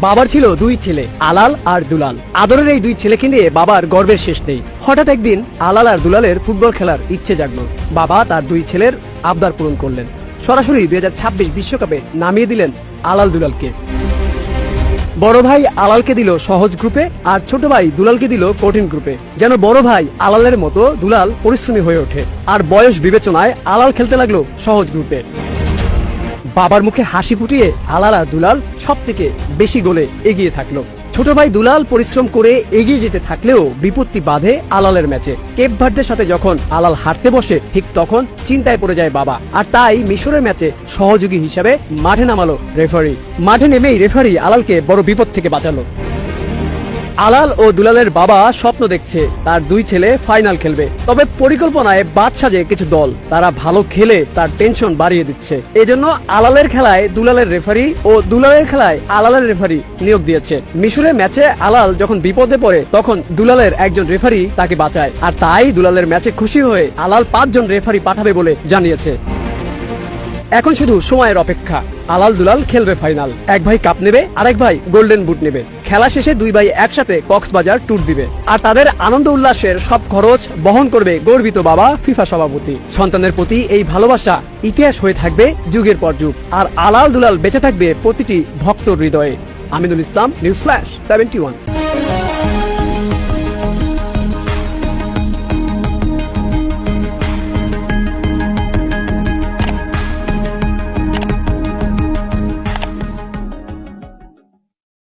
বাবার ছিল দুই ছেলে, আলাল আর দুলাল। আদরের এই দুই ছেলেকে নিয়ে বাবার গর্বের শেষ নেই। হঠাৎ একদিন আলাল আর দুলালের ফুটবল খেলার ইচ্ছে জাগলো। বাবা তার দুই ছেলের আবদার পূরণ করলেন। সরাসরি 2026 বিশ্বকাপে নামিয়ে দিলেন আলাল দুলালকে। বড় ভাই আলালকে দিল সহজ গ্রুপে, আর ছোট ভাই দুলালকে দিল কঠিন গ্রুপে, যেন বড় ভাই আলালের মতো দুলাল পরিশ্রমী হয়ে ওঠে। আর বয়স বিবেচনায় আলাল খেলতে লাগলো সহজ গ্রুপে। বাবার মুখে হাসি ফুটিয়ে আলাল আর দুলাল সব থেকে বেশি গোলে এগিয়ে থাকলো। ছোট ভাই দুলাল পরিশ্রম করে এগিয়ে যেতে থাকলেও বিপত্তি বাধে আলালের ম্যাচে। কেপ ভার্দের সাথে যখন আলাল হারতে বসে, ঠিক তখন চিন্তায় পড়ে যায় বাবা। আর তাই মিশরের ম্যাচে সহযোগী হিসাবে মাঠে নামালো রেফারি। মাঠে নেমেই রেফারি আলালকে বড় বিপদ থেকে বাঁচালো। আলাল ও দুলালের বাবা স্বপ্ন দেখছে তার দুই ছেলে ফাইনাল খেলবে, তবে পরিকল্পনায় বাদ সাজে কিছু দল তারা ভালো খেলে তার টেনশন বাড়িয়ে দিচ্ছে। এজন্য আলালের খেলায় দুলালের রেফারি ও দুলালের খেলায় আলালের রেফারি নিয়োগ দিয়েছে। মিশরের ম্যাচে আলাল যখন বিপদে পড়ে তখন দুলালের একজন রেফারি তাকে বাঁচায়। আর তাই দুলালের ম্যাচে খুশি হয়ে আলাল 5 জন রেফারি পাঠাবে বলে জানিয়েছে। এখন শুধু সময়ের অপেক্ষা। আলাল দুলাল খেলবে ফাইনাল। এক ভাই কাপ নেবে, আরেক ভাই গোল্ডেন বুট নেবে। খেলা শেষে দুই ভাই একসাথে কক্সবাজার ট্যুর দিবে। আর তাদের আনন্দ উল্লাসের সব খরচ বহন করবে গর্বিত বাবা ফিফা সভাপতি। সন্তানের প্রতি এই ভালোবাসা ইতিহাস হয়ে থাকবে যুগের পর যুগ। আর আলাল দুলাল বেঁচে থাকবে প্রতিটি ভক্তর হৃদয়ে। Aminul Islam, news flash 71।